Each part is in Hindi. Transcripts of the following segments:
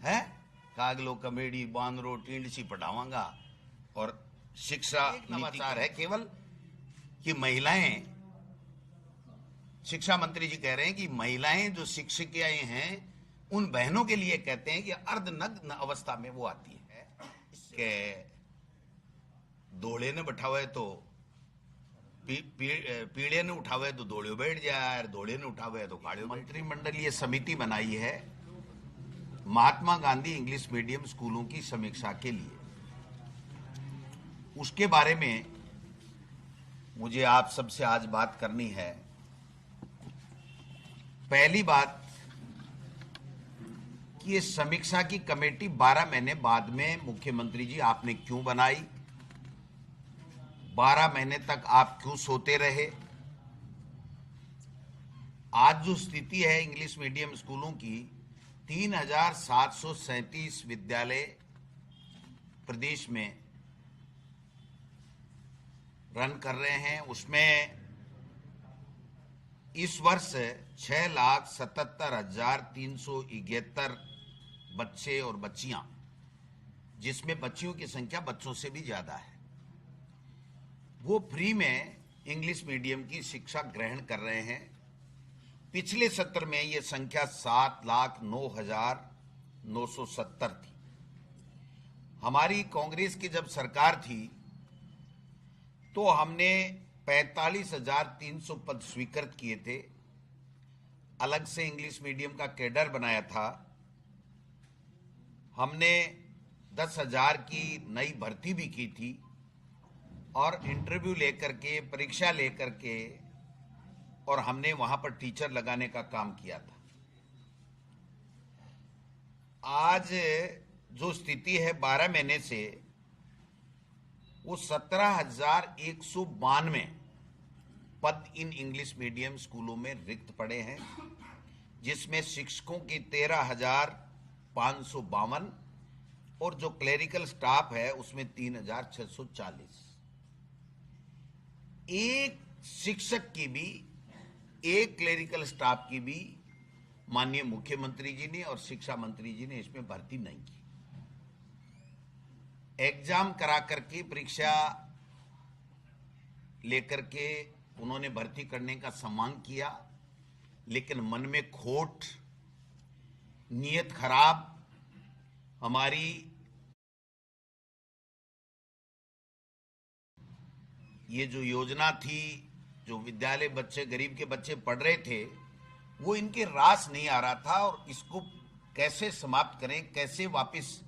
है कागलो कमेडी बांदरो टींडसी पढ़ावांगा। और शिक्षा नवाचार है केवल कि महिलाएं, शिक्षा मंत्री जी कह रहे हैं कि महिलाएं जो शिक्षिकाएं हैं उन बहनों के लिए कहते हैं कि अर्धनग्न अवस्था में वो आती है कि दौड़े ने बैठा है तो पीड़े ने उठावे तो दौड़े बैठ जाए, दौड़े ने उठावे तो काड़े। मंत्रिमंडलीय समिति बनाई है महात्मा गांधी इंग्लिश मीडियम स्कूलों की समीक्षा के लिए। उसके बारे में मुझे आप सबसे आज बात करनी है। पहली बात कि ये समीक्षा की कमेटी 12 महीने बाद में मुख्यमंत्री जी आपने क्यों बनाई? 12 महीने तक आप क्यों सोते रहे? आज जो स्थिति है इंग्लिश मीडियम स्कूलों की, 3737 विद्यालय प्रदेश में रन कर रहे हैं। उसमें इस वर्ष 6,77,371 बच्चे और बच्चियां, जिसमें बच्चियों की संख्या बच्चों से भी ज्यादा है, वो फ्री में इंग्लिश मीडियम की शिक्षा ग्रहण कर रहे हैं। पिछले सत्र में ये संख्या 7,09,970 थी। हमारी कांग्रेस की जब सरकार थी तो हमने 45,300 पद स्वीकृत किए थे। अलग से इंग्लिश मीडियम का कैडर बनाया था। हमने 10,000 की नई भर्ती भी की थी और इंटरव्यू लेकर के, परीक्षा लेकर के, और हमने वहां पर टीचर लगाने का काम किया था। आज जो स्थिति है 12 महीने से, वो 17,192 पद इन इंग्लिश मीडियम स्कूलों में रिक्त पड़े हैं, जिसमें शिक्षकों की 13,552 और जो क्लेरिकल स्टाफ है उसमें 3,640। एक शिक्षक की भी, एक क्लेरिकल स्टाफ की भी माननीय मुख्यमंत्री जी ने और शिक्षा मंत्री जी ने इसमें भर्ती नहीं की। एग्जाम करा करके, परीक्षा लेकर के उन्होंने भर्ती करने का सम्मान किया, लेकिन मन में खोट, नीयत खराब, हमारी ये जो योजना थी, जो विद्यालय बच्चे, गरीब के बच्चे पढ़ रहे थे, वो इनके रास नहीं आ रहा था। और इसको कैसे समाप्त करें, कैसे वापस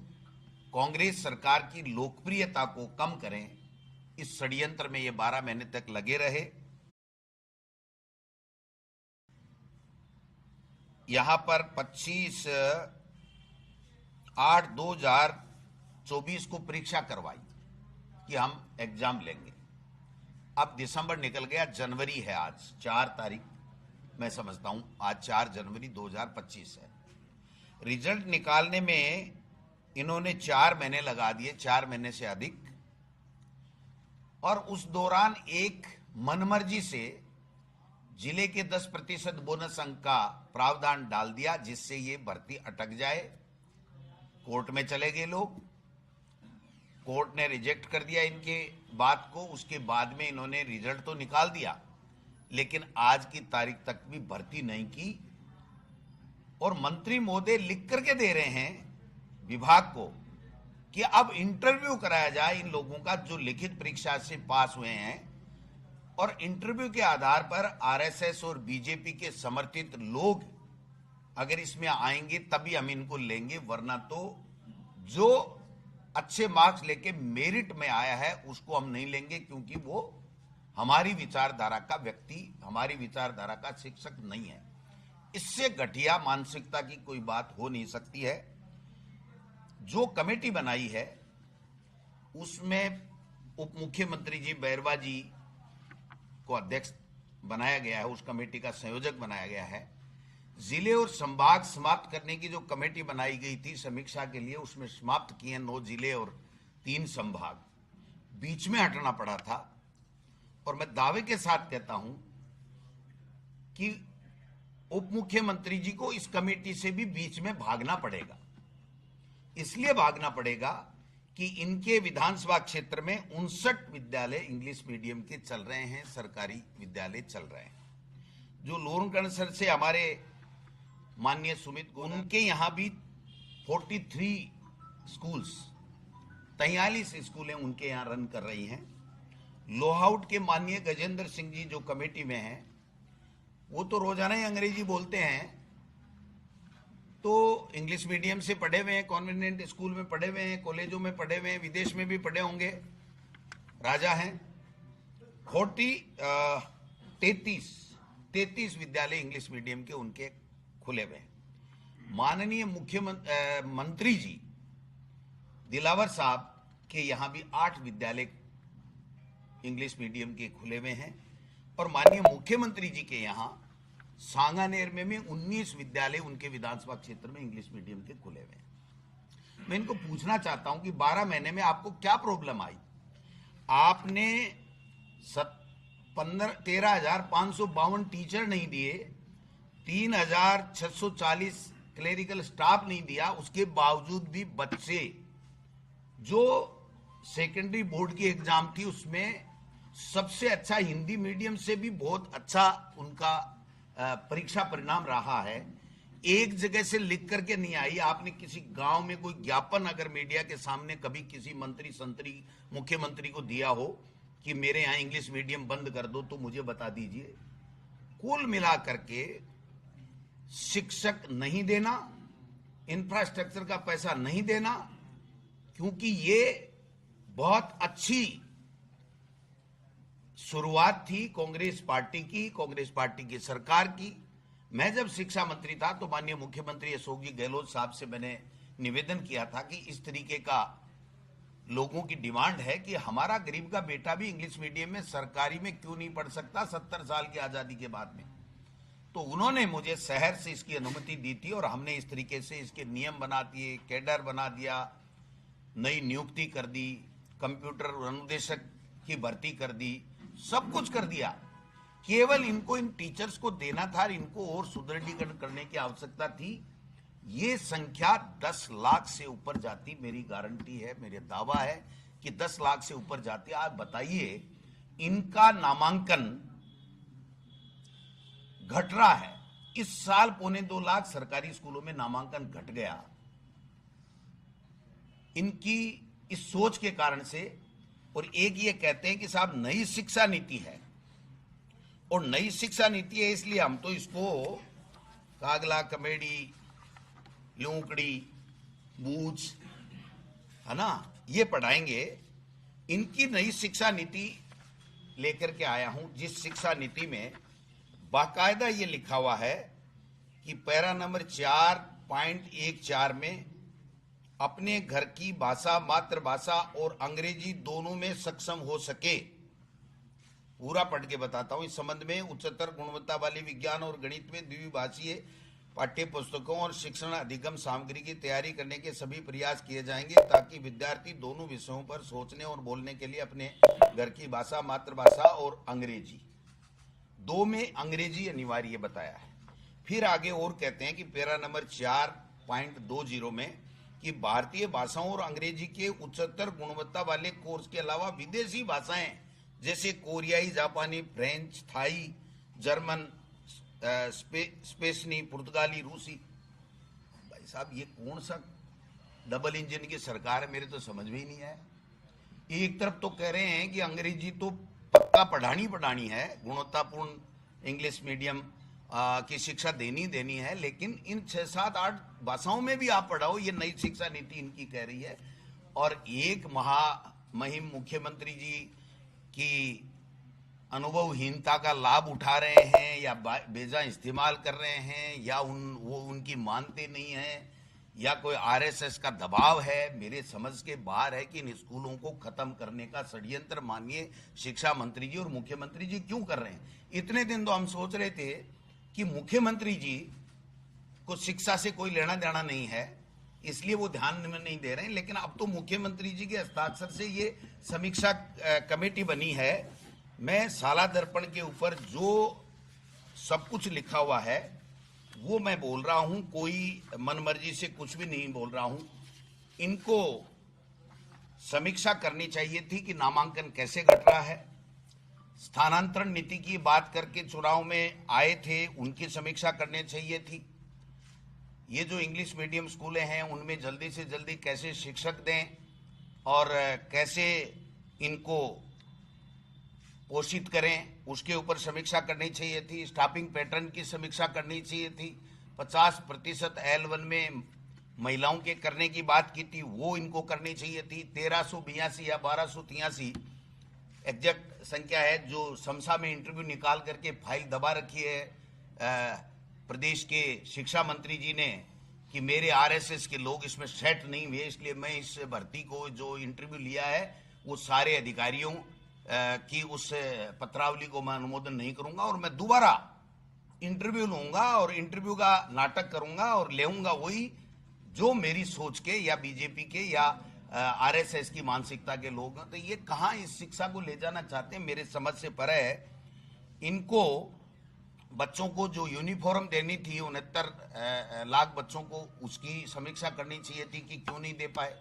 कांग्रेस सरकार की लोकप्रियता को कम करें, इस षड्यंत्र में ये 12 महीने तक लगे रहे। यहां पर 25/8/2024 को परीक्षा करवाई कि हम एग्जाम लेंगे। अब दिसंबर निकल गया, जनवरी है आज 4 तारीख, मैं समझता हूं आज 4 जनवरी 2025 है। रिजल्ट निकालने में इन्होंने 4 महीने लगा दिए, 4 महीने से अधिक। और उस दौरान एक मनमर्जी से जिले के 10% बोनस अंक का प्रावधान डाल दिया, जिससे ये भर्ती अटक जाए। कोर्ट में चले गए लोग, कोर्ट ने रिजेक्ट कर दिया इनके बात को। उसके बाद में इन्होंने रिजल्ट तो निकाल दिया, लेकिन आज की तारीख तक भी भर्ती नहीं की। और मंत्री महोदय लिख करके दे रहे हैं विभाग को कि अब इंटरव्यू कराया जाए इन लोगों का जो लिखित परीक्षा से पास हुए हैं, और इंटरव्यू के आधार पर आरएसएस और बीजेपी के समर्थित लोग अगर इसमें आएंगे तभी हम इनको लेंगे, वरना तो जो अच्छे मार्क्स लेके मेरिट में आया है उसको हम नहीं लेंगे, क्योंकि वो हमारी विचारधारा का व्यक्ति, हमारी विचारधारा का शिक्षक नहीं है। इससे घटिया मानसिकता की कोई बात हो नहीं सकती है। जो कमेटी बनाई है उसमें उप मुख्यमंत्री जी बैरवा जी को अध्यक्ष बनाया गया है, उस कमेटी का संयोजक बनाया गया है। जिले और संभाग समाप्त करने की जो कमेटी बनाई गई थी समीक्षा के लिए, उसमें समाप्त किए 9 जिले और 3 संभाग, बीच में हटना पड़ा था। और मैं दावे के साथ कहता हूं कि उप मुख्यमंत्री जी को इस कमेटी से भी बीच में भागना पड़ेगा, इसलिए भागना पड़ेगा कि इनके विधानसभा क्षेत्र में 59 विद्यालय इंग्लिश मीडियम के चल रहे हैं, सरकारी विद्यालय चल रहे हैं। जो लोरकणसर से हमारे माननीय सुमित, उनके यहाँ भी 43 स्कूल्स, 43 स्कूलें उनके यहाँ रन कर रही हैं। लोहाउट के माननीय गजेंद्र सिंह जी जो कमेटी में हैं, वो तो रोजाना ही अंग्रेजी बोलते हैं, तो इंग्लिश मीडियम से पढ़े हुए हैं, कॉन्वेंट स्कूल में पढ़े हुए हैं, कॉलेजों में पढ़े हुए हैं, विदेश में भी पढ़े होंगे, राजा हैं। 33 विद्यालय इंग्लिश मीडियम के उनके खुले हुए हैं। माननीय मुख्यमंत्री जी दिलावर साहब के यहाँ भी 8 विद्यालय इंग्लिश मीडियम के खुले हुए हैं, और माननीय मुख्यमंत्री जी के यहाँ सांगानेर में 19 विद्यालय उनके विधानसभा क्षेत्र में इंग्लिश मीडियम के खुले हुए हैं। मैं इनको पूछना चाहता हूं कि 12 महीने में आपको क्या प्रॉब्लम आई? आपने 13,552 टीचर नहीं दिए, 3,640 क्लेरिकल स्टाफ नहीं दिया, उसके बावजूद भी बच्चे जो सेकेंडरी बोर्ड की एग्जाम थी उसमें सबसे अच्छा, हिंदी मीडियम से भी बहुत अच्छा उनका परीक्षा परिणाम रहा है। एक जगह से लिख करके नहीं आई। आपने किसी गांव में कोई ज्ञापन अगर मीडिया के सामने कभी किसी मंत्री संतरी मुख्यमंत्री को दिया हो कि मेरे यहाँ इंग्लिश मीडियम बंद कर दो, तो मुझे बता दीजिए। कुल मिला करके शिक्षक नहीं देना, इंफ्रास्ट्रक्चर का पैसा नहीं देना, क्योंकि ये बहुत अच्छी शुरुआत थी कांग्रेस पार्टी की सरकार की। मैं जब शिक्षा मंत्री था तो माननीय मुख्यमंत्री अशोक जी गहलोत साहब से मैंने निवेदन किया था कि इस तरीके का लोगों की डिमांड है कि हमारा गरीब का बेटा भी इंग्लिश मीडियम में सरकारी में क्यों नहीं पढ़ सकता 70 साल की आजादी के बाद में। तो उन्होंने मुझे शहर से इसकी अनुमति दी थी और हमने इस तरीके से इसके नियम बना दिए, कैडर बना दिया, नई नियुक्ति कर दी, कंप्यूटर अनुदेशक की भर्ती कर दी, सब कुछ कर दिया। केवल इनको इन टीचर्स को देना था, इनको और सुदृढ़ीकरण करने की आवश्यकता थी। ये संख्या 10 लाख से ऊपर जाती, मेरी गारंटी है, मेरे दावा है कि 10 लाख से ऊपर जाती। आप बताइए, इनका नामांकन घट रहा है। इस साल 1.25 लाख सरकारी स्कूलों में नामांकन घट गया, इनकी इस सोच के कारण से। और एक ये कहते हैं कि साहब नई शिक्षा नीति है, और नई शिक्षा नीति है इसलिए हम तो इसको कागला, कमेडी, लूकड़ी, बूझ, है ना, ये पढ़ाएंगे। इनकी नई शिक्षा नीति लेकर के आया हूं, जिस शिक्षा नीति में बाकायदा ये लिखा हुआ है कि पैरा नंबर 4.14 में अपने घर की भाषा, मातृभाषा और अंग्रेजी दोनों में सक्षम हो सके। पूरा पढ़ के बताता हूं। इस संबंध में उच्चतर गुणवत्ता वाली विज्ञान और गणित में द्विभाषीय पाठ्य पुस्तकों और शिक्षण अधिगम सामग्री की तैयारी करने के सभी प्रयास किए जाएंगे, ताकि विद्यार्थी दोनों विषयों पर सोचने और बोलने के लिए अपने घर की भाषा, मातृभाषा और अंग्रेजी, 2 में अंग्रेजी अनिवार्य बताया है। फिर आगे और कहते हैं कि पैरा नंबर 4.20 में कि भारतीय भाषाओं और अंग्रेजी के उच्चतर गुणवत्ता वाले कोर्स के अलावा विदेशी भाषाएं जैसे कोरियाई, जापानी, फ्रेंच, थाई, जर्मन, स्पेनी, पुर्तगाली, रूसी। भाई साहब, ये कौन सा डबल इंजन की सरकार है, मेरे तो समझ में ही नहीं आया। एक तरफ तो कह रहे हैं कि अंग्रेजी तो पक्का पढ़ानी है, गुणवत्तापूर्ण इंग्लिश मीडियम की शिक्षा देनी है, लेकिन इन 6, 7, 8 भाषाओं में भी आप पढ़ाओ, ये नई शिक्षा नीति इनकी कह रही है। और एक महामहिम मुख्यमंत्री जी की अनुभवहीनता का लाभ उठा रहे हैं, या बेजा इस्तेमाल कर रहे हैं, या वो उनकी मानते नहीं हैं, या कोई आरएसएस का दबाव है, मेरे समझ के बाहर है कि इन स्कूलों को खत्म करने का षड्यंत्र माननीय शिक्षा मंत्री जी और मुख्यमंत्री जी क्यों कर रहे हैं। इतने दिन तो हम सोच रहे थे कि मुख्यमंत्री जी को शिक्षा से कोई लेना देना नहीं है, इसलिए वो ध्यान में नहीं दे रहे हैं, लेकिन अब तो मुख्यमंत्री जी के हस्ताक्षर से ये समीक्षा कमेटी बनी है। मैं साला दर्पण के ऊपर जो सब कुछ लिखा हुआ है वो मैं बोल रहा हूं, कोई मनमर्जी से कुछ भी नहीं बोल रहा हूं। इनको समीक्षा करनी चाहिए थी कि नामांकन कैसे घट रहा है। स्थानांतरण नीति की बात करके चुनाव में आए थे, उनकी समीक्षा करनी चाहिए थी। ये जो इंग्लिश मीडियम स्कूलें हैं उनमें जल्दी से जल्दी कैसे शिक्षक दें और कैसे इनको पोषित करें, उसके ऊपर समीक्षा करनी चाहिए थी। स्टाफिंग पैटर्न की समीक्षा करनी चाहिए थी। 50% L1 में महिलाओं के करने की बात की थी, वो इनको करनी चाहिए थी। 1382 या 1283 एग्जैक्ट संख्या है जो समसा में इंटरव्यू निकाल करके फाइल दबा रखी है प्रदेश के शिक्षा मंत्री जी ने कि मेरे आरएसएस के लोग इसमें सेट नहीं हुए, इसलिए मैं इस भर्ती को जो इंटरव्यू लिया है वो सारे अधिकारियों की उस पत्रावली को मैं अनुमोदन नहीं करूंगा और मैं दोबारा इंटरव्यू लूंगा और इंटरव्यू का नाटक करूंगा और लेऊंगा वही जो मेरी सोच के या बीजेपी के या आरएसएस की मानसिकता के लोग हैं। तो ये कहां इस शिक्षा को ले जाना चाहते हैं, मेरे समझ से परे है। इनको बच्चों को जो यूनिफॉर्म देनी थी 69 लाख बच्चों को, उसकी समीक्षा करनी चाहिए थी कि क्यों नहीं दे पाए।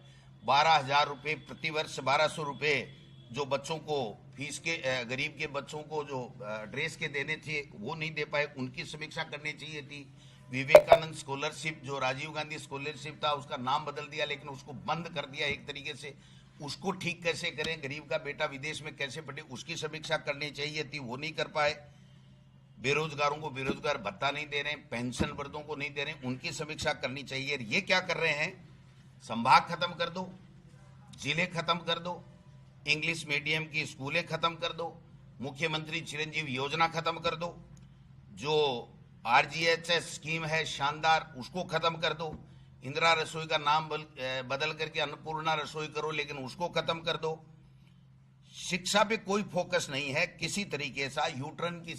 12,000 रुपये प्रतिवर्ष, 1200 रुपये जो बच्चों को फीस के, गरीब के बच्चों को जो ड्रेस के देने थे वो नहीं दे पाए, उनकी समीक्षा करनी चाहिए थी। विवेकानंद स्कॉलरशिप जो राजीव गांधी स्कॉलरशिप था उसका नाम बदल दिया लेकिन उसको बंद कर दिया एक तरीके से, उसको ठीक कैसे करें, गरीब का बेटा विदेश में कैसे पढ़े, उसकी समीक्षा करनी चाहिए थी, वो नहीं कर पाए। बेरोजगारों को बेरोजगार भत्ता नहीं दे रहे, पेंशन वर्दों को नहीं दे रहे, उनकी समीक्षा करनी चाहिए। ये क्या कर रहे हैं, संभाग खत्म कर दो, जिले खत्म कर दो, इंग्लिश मीडियम की स्कूलें खत्म कर दो, मुख्यमंत्री चिरंजीवी योजना खत्म कर दो, जो RGHS स्कीम है शानदार उसको खत्म कर दो, इंदिरा रसोई का नाम बदल करके अन्नपूर्णा रसोई करो लेकिन उसको खत्म कर दो। शिक्षा पे कोई फोकस नहीं है किसी तरीके से। यूटर्न की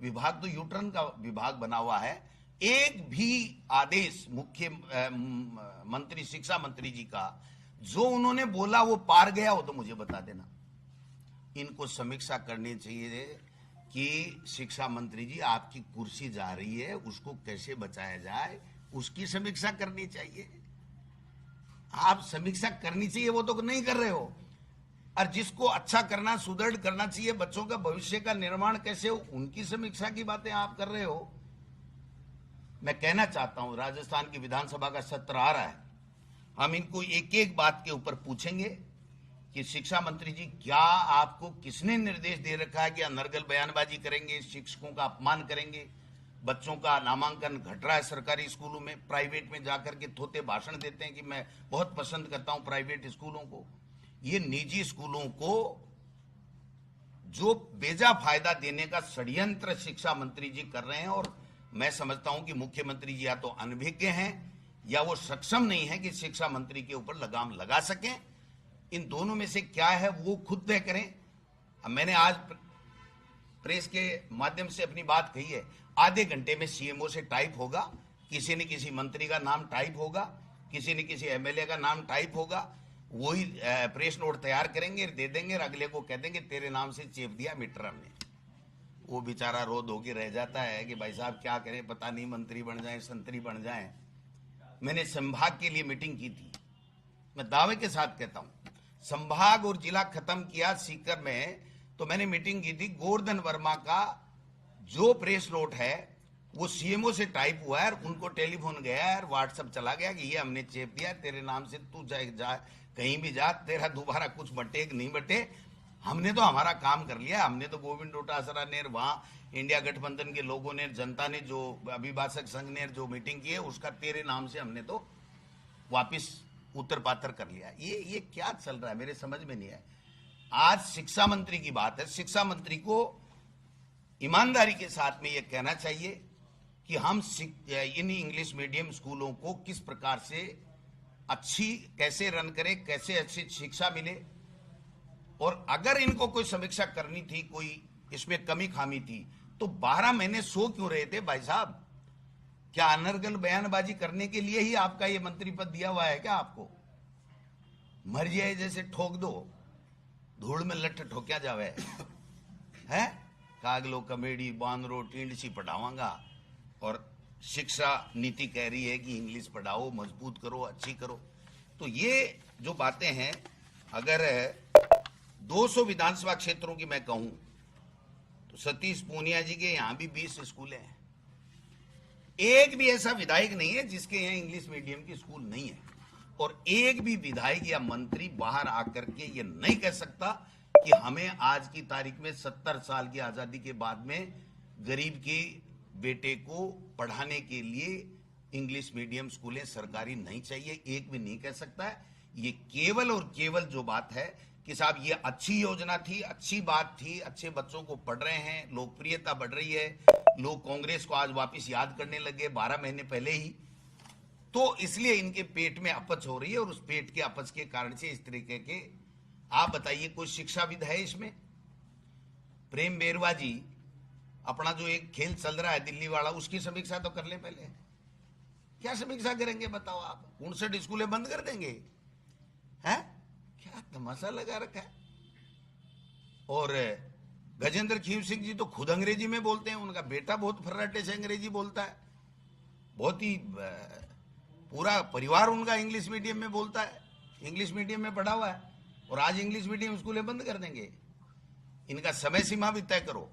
विभाग तो यूटर्न का विभाग बना हुआ है, एक भी आदेश मुख्य मंत्री शिक्षा मंत्री जी का जो उन्होंने बोला वो पार गया हो तो मुझे बता देना। इनको समीक्षा करनी चाहिए कि शिक्षा मंत्री जी आपकी कुर्सी जा रही है, उसको कैसे बचाया जाए, उसकी समीक्षा करनी चाहिए। आप समीक्षा करनी चाहिए वो तो नहीं कर रहे हो। और जिसको अच्छा करना, सुदृढ़ करना चाहिए, बच्चों का भविष्य का निर्माण कैसे हो, उनकी समीक्षा की बातें आप कर रहे हो। मैं कहना चाहता हूं राजस्थान की विधानसभा का सत्र आ रहा है, हम इनको एक एक बात के ऊपर पूछेंगे कि शिक्षा मंत्री जी क्या आपको किसने निर्देश दे रखा है कि अनर्गल बयानबाजी करेंगे, शिक्षकों का अपमान करेंगे, बच्चों का नामांकन घट रहा है सरकारी स्कूलों में, प्राइवेट में जाकर के थोते भाषण देते हैं कि मैं बहुत पसंद करता हूं प्राइवेट स्कूलों को। ये निजी स्कूलों को जो बेजा फायदा देने का षड्यंत्र शिक्षा मंत्री जी कर रहे हैं और मैं समझता हूं कि मुख्यमंत्री जी या तो अनभिज्ञ हैं या वो सक्षम नहीं है कि शिक्षा मंत्री के ऊपर लगाम लगा सकें। इन दोनों में से क्या है वो खुद तय करें। मैंने आज प्रेस के माध्यम से अपनी बात कही है, आधे घंटे में सीएमओ से टाइप होगा, किसी न किसी मंत्री का नाम टाइप होगा, किसी न किसी एमएलए का नाम टाइप होगा, वही प्रेस नोट तैयार करेंगे, दे देंगे और अगले को कह देंगे तेरे नाम से चेप दिया मीटर हमने। वो बेचारा रो धो के रह जाता है कि भाई साहब क्या करें, पता नहीं मंत्री बन जाए, संतरी बन जाए। मैंने संभाग के लिए मीटिंग की थी, मैं दावे के साथ कहता हूं, संभाग और जिला खत्म किया सीकर में, तो मैंने मीटिंग की थी। गोवर्धन वर्मा का जो प्रेस नोट है वो सीएमओ से टाइप हुआ है और उनको टेलीफोन गया है और व्हाट्सएप चला गया कि ये हमने चेप दिया तेरे नाम से, तू जा कहीं भी जा, तेरा दोबारा कुछ बटे कि नहीं बटे, हमने तो हमारा काम कर लिया। हमने तो गोविंद डोटासरा ने, वहां इंडिया गठबंधन के लोगों ने, जनता ने, जो अभिभाषक संघ ने जो मीटिंग की है उसका तेरे नाम से हमने तो वापिस उत्तर पात्र कर लिया। ये क्या चल रहा है मेरे समझ में नहीं है। आज शिक्षा मंत्री की बात है, शिक्षा मंत्री को ईमानदारी के साथ में यह कहना चाहिए कि हम इन इंग्लिश मीडियम स्कूलों को किस प्रकार से अच्छी कैसे रन करें, कैसे अच्छी शिक्षा मिले, और अगर इनको कोई समीक्षा करनी थी, कोई इसमें कमी खामी थी, तो 12 महीने सो क्यों रहे थे भाई साहब? क्या अनर्गल बयानबाजी करने के लिए ही आपका ये मंत्री पद दिया हुआ है क्या? आपको मर जाए जैसे ठोक दो, धूल में लठ ठोक्या जावे है। कागलो कमेडी बांदरो टींड सी पढ़ावांगा और शिक्षा नीति कह रही है कि इंग्लिश पढ़ाओ, मजबूत करो, अच्छी करो। तो ये जो बातें हैं, अगर 200 विधानसभा क्षेत्रों की मैं कहूं तो सतीश पूनिया जी के यहां भी 20 स्कूल हैं। एक भी ऐसा विधायक नहीं है जिसके यहाँ इंग्लिश मीडियम की स्कूल नहीं है, और एक भी विधायक या मंत्री बाहर आकर के ये नहीं कह सकता कि हमें आज की तारीख में 70 साल की आजादी के बाद में गरीब के बेटे को पढ़ाने के लिए इंग्लिश मीडियम स्कूलें सरकारी नहीं चाहिए। एक भी नहीं कह सकता है। ये केवल और केवल जो बात है कि साहब ये अच्छी योजना थी, अच्छी बात थी, अच्छे बच्चों को पढ़ रहे हैं, लोकप्रियता बढ़ रही है, लोग कांग्रेस को आज वापस याद करने लगे 12 महीने पहले ही, तो इसलिए इनके पेट में अपच हो रही है, और उस पेट के अपच के कारण से इस तरीके के, आप बताइए कोई शिक्षाविद है इसमें? प्रेम बेरवा जी अपना जो एक खेल चल रहा है दिल्ली वाला, उसकी समीक्षा तो कर ले पहले। क्या समीक्षा करेंगे बताओ आप? 59 स्कूलें बंद कर देंगे? हैं? क्या तमाशा लगा रखा है। और गजेंद्र खीव सिंह जी तो खुद अंग्रेजी में बोलते हैं, उनका बेटा बहुत फर्राटे से अंग्रेजी बोलता है, बहुत ही पूरा परिवार उनका इंग्लिश मीडियम में बोलता है, इंग्लिश मीडियम में पढ़ा हुआ है, और आज इंग्लिश मीडियम स्कूलें बंद कर देंगे। इनका समय सीमा भी तय करो,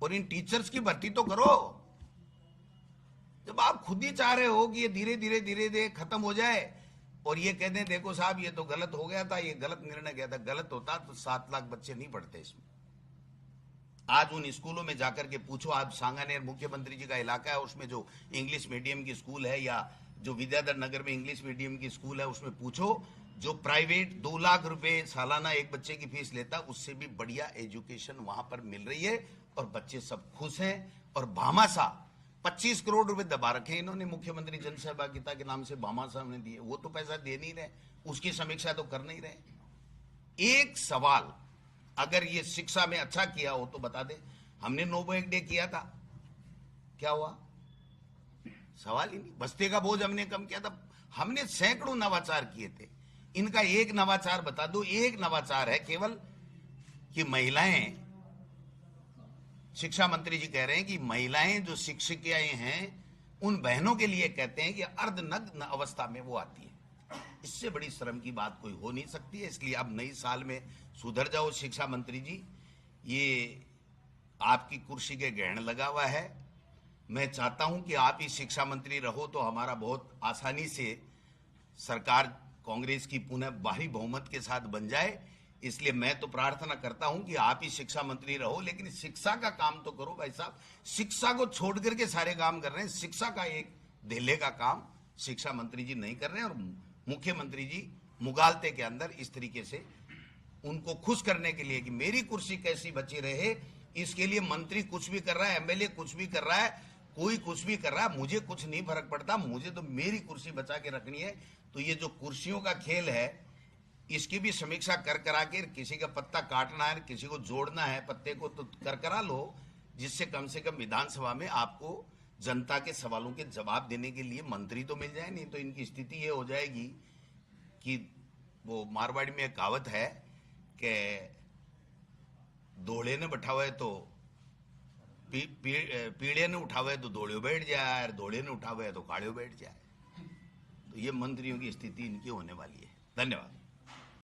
और इन टीचर्स की भर्ती तो करो। जब आप खुद ही चाह रहे हो कि ये धीरे धीरे खत्म हो जाए, और ये कहते हैं देखो साहब ये तो गलत हो गया था, ये गलत निर्णय गया था, गलत होता तो 7 लाख बच्चे नहीं पढ़ते इसमें। आज उन स्कूलों में जाकर के पूछो, आप सांगानेर मुख्यमंत्री जी का इलाका है, उसमें जो इंग्लिश मीडियम की स्कूल है, या जो विद्याधर नगर में इंग्लिश मीडियम की स्कूल है, उसमें पूछो जो प्राइवेट 2 लाख रुपए सालाना एक बच्चे की फीस लेता, उससे भी बढ़िया एजुकेशन वहां पर मिल रही है, और बच्चे सब खुश हैं। और भामाशाह 25 करोड़ रुपए दबा रखे इन्होंने मुख्यमंत्री जन सहभागिता के नाम से, भामाशाह ने दिए, वो तो पैसा दे नहीं रहे, उसकी समीक्षा तो कर नहीं रहे। एक सवाल, अगर ये शिक्षा में अच्छा किया हो तो बता दे। हमने नोबो एक डे किया था, क्या हुआ? सवाल ही नहीं। बस्ते का बोझ हमने कम किया था, हमने सैकड़ों नवाचार किए थे। इनका एक नवाचार बता दो। एक नवाचार है केवल कि महिलाएं, शिक्षा मंत्री जी कह रहे हैं कि महिलाएं जो शिक्षिकाएं हैं उन बहनों के लिए कहते हैं कि अर्धनग्न अवस्था में वो आती है। इससे बड़ी शर्म की बात कोई हो नहीं सकती है। इसलिए अब नई साल में सुधर जाओ शिक्षा मंत्री जी, ये आपकी कुर्सी के ग्रहण लगा हुआ है। मैं चाहता हूं कि आप ही शिक्षा मंत्री रहो तो हमारा बहुत आसानी से सरकार कांग्रेस की पुनः भारी बहुमत के साथ बन जाए। इसलिए मैं तो प्रार्थना करता हूं कि आप ही शिक्षा मंत्री रहो, लेकिन शिक्षा का काम तो करो भाई साहब। शिक्षा को छोड़ करके सारे काम कर रहे हैं, शिक्षा का एक धेले का काम शिक्षा मंत्री जी नहीं कर रहे हैं, और मुख्यमंत्री जी मुगालते के अंदर इस तरीके से उनको खुश करने के लिए कि मेरी कुर्सी कैसी बची रहे, इसके लिए मंत्री कुछ भी कर रहा है, एमएलए कुछ भी कर रहा है, कोई कुछ भी कर रहा है, मुझे कुछ नहीं फर्क पड़ता, मुझे तो मेरी कुर्सी बचा के रखनी है। तो ये जो कुर्सियों का खेल है, इसकी भी समीक्षा कर करा के, किसी का पत्ता काटना है, किसी को जोड़ना है पत्ते को, तो कर करा लो, जिससे कम से कम विधानसभा में आपको जनता के सवालों के जवाब देने के लिए मंत्री तो मिल जाए। नहीं तो इनकी स्थिति ये हो जाएगी कि वो मारवाड़ी में एक कहावत है कि दौड़े ने बैठा है तो पीड़े ने उठावे तो दौड़ियो बैठ जाए, और दौड़े ने उठावे तो काड़ियो बैठ जाए। तो ये मंत्रियों की स्थिति इनकी होने वाली है। धन्यवाद।